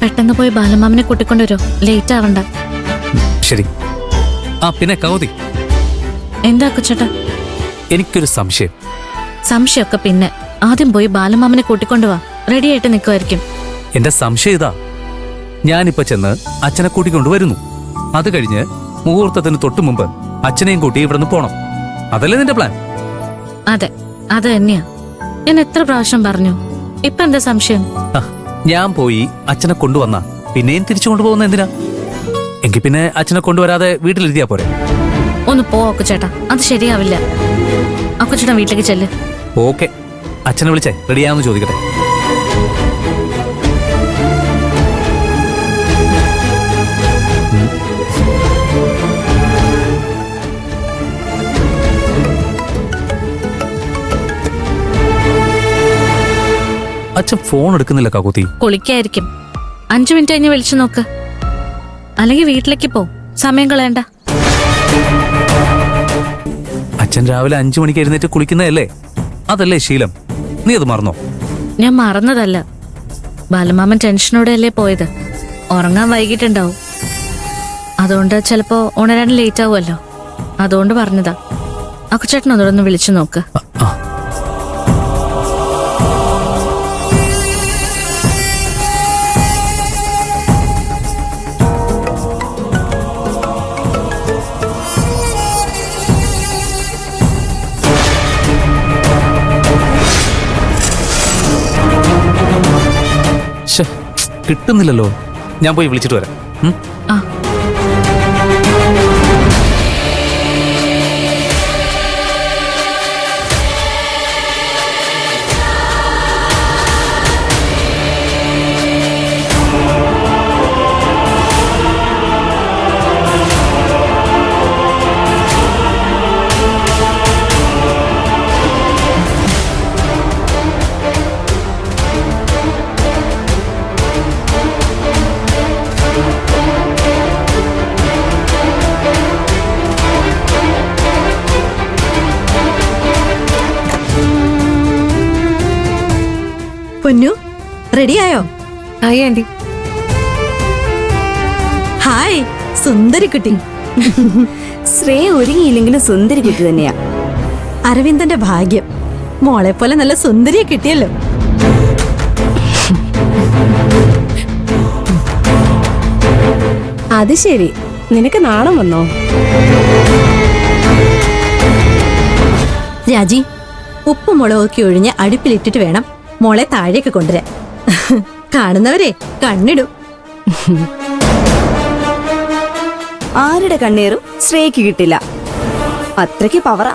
പെട്ടെന്ന് പോയി ബാലമാമനെ കൂട്ടിക്കൊണ്ടുവരോ, ലേറ്റ് ആവണ്ട. ശരി. പിന്നെ കൗതി, എന്താ കൊച്ചേട്ടാ? എനിക്കൊരു സംശയം. സംശയമൊക്കെ പിന്നെ, ആദ്യം പോയി ബാലമാമനെ കൂട്ടിക്കൊണ്ടുവാ. റെഡി ആയിട്ട് നിൽക്കുമായിരിക്കും. എന്റെ സംശയം ഇതാ, ഞാനിപ്പോ ചെന്ന് അച്ഛനെ കൂട്ടിക്കൊണ്ടുവരുന്നു. അത് കഴിഞ്ഞ് മുഹൂർത്തത്തിന് തൊട്ടു മുമ്പ് അച്ഛനെയും കൂട്ടി ഇവിടുന്ന് പോണം. അതല്ലേ നിന്റെ പ്ലാൻ? അതെ, അത് തന്നെയാ. ഞാൻ എത്ര പ്രാവശ്യം പറഞ്ഞു. ഇപ്പൊ എന്താ സംശയം? ഞാൻ പോയി അച്ഛനെ കൊണ്ടുവന്ന പിന്നെയും തിരിച്ചു കൊണ്ടുപോകുന്ന എന്തിനാ? എങ്കിൽ പിന്നെ അച്ഛനെ കൊണ്ടുവരാതെ വീട്ടിലിരുത്തിയാ പോരെ? ഒന്ന് പോ അക്കുച്ചേട്ടാ, അത് ശരിയാവില്ല. അക്കുച്ചേട്ടാ വീട്ടിലേക്ക് ചെല്ല്. ഓക്കെ, അച്ഛനെ വിളിച്ചേ റെഡിയാന്ന് ചോദിക്കട്ടെ. അച്ഛൻ ഫോൺ എടുക്കുന്നില്ല കാക്കുത്തി. കുളിക്കായിരിക്കും. 5 മിനിറ്റ് കഴിഞ്ഞ് വിളിച്ചു നോക്ക്. അല്ലെങ്കിൽ വീട്ടിലേക്ക് പോ, സമയം കളയണ്ട. അച്ഛൻ രാവിലെ 5 മണിക്ക് എഴുന്നേറ്റ് കുളിക്കുന്നതല്ലേ? അതല്ലേ ശീലം? നീ അത് മറന്നോ? ഞാൻ മറന്നതല്ല. ബാലമാമൻ ടെൻഷനോടെയല്ലേ പോയത്. ഉറങ്ങാൻ വൈകിട്ടുണ്ടാവും. അതുകൊണ്ട് ചിലപ്പോ ഉണരാൻ ലേറ്റ് ആവുമല്ലോ. അതുകൊണ്ട് പറഞ്ഞതാ. അക്കുച്ചേട്ടൻ ഒന്നുകൂടെ വിളിച്ചു നോക്ക്. കിട്ടുന്നില്ലല്ലോ. ഞാൻ പോയി വിളിച്ചിട്ട് വരാം. പൊന്നു, റെഡിയായോ? Hi aunty. ഹായ് സുന്ദരിക്കുട്ടി. ശ്രേയ ഒരുങ്ങിയില്ലെങ്കിലും സുന്ദരി കുട്ടി തന്നെയാ. അരവിന്ദന്റെ ഭാഗ്യം, മോളെ പോലെ നല്ല സുന്ദരിയെ കിട്ടിയല്ലോ. അത് ശരി, നിനക്ക് നാണം വന്നോ? രാജി, ഉപ്പും മുളകൊക്കെ ഒഴിഞ്ഞ് അടുപ്പിലിട്ടിട്ട് വേണം മോളെ താഴേക്ക് കൊണ്ടുവരാൻ. കാണുന്നവരെ കണ്ണിടും. ആരുടെ കണ്ണീറും ശ്രേയക്ക് കിട്ടില്ല. അത്രയ്ക്ക് പവറാ.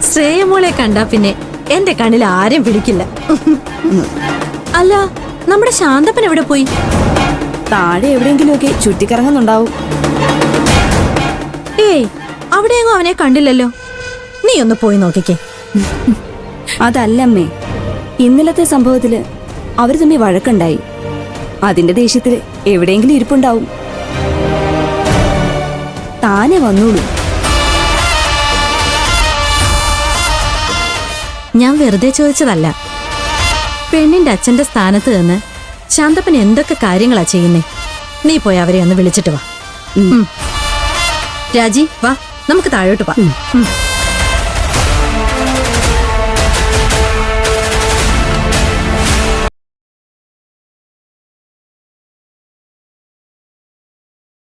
ശ്രേയ മോളെ കണ്ടാ പിന്നെ എന്റെ കണ്ണിൽ ആരും പിടിക്കില്ല. അല്ല, നമ്മുടെ ശാന്തപ്പൻ എവിടെ പോയി? താഴെ എവിടെയെങ്കിലുമൊക്കെ ചുറ്റിക്കറങ്ങുന്നുണ്ടാവും. ഏയ്, അവിടെയെങ്ങും അവനെ കണ്ടില്ലല്ലോ. നീ ഒന്ന് പോയി നോക്കിക്കേ. അതല്ലമ്മേ, ഇന്നലത്തെ സംഭവത്തില് അവര് തമ്മിൽ വഴക്കുണ്ടായി. അതിന്റെ ദേഷ്യത്തില് എവിടെയെങ്കിലും ഇരിപ്പുണ്ടാവും. താനെ വന്നോളൂ. ഞാൻ വെറുതെ ചോദിച്ചതല്ല. പെണ്ണിന്റെ അച്ഛന്റെ സ്ഥാനത്ത് നിന്ന് ശാന്തപ്പൻ എന്തൊക്കെ കാര്യങ്ങളാ ചെയ്യുന്നേ? നീ പോയി അവരെ ഒന്ന് വിളിച്ചിട്ട് വാ. രാജി, വാ, നമുക്ക് താഴോട്ട് വാ.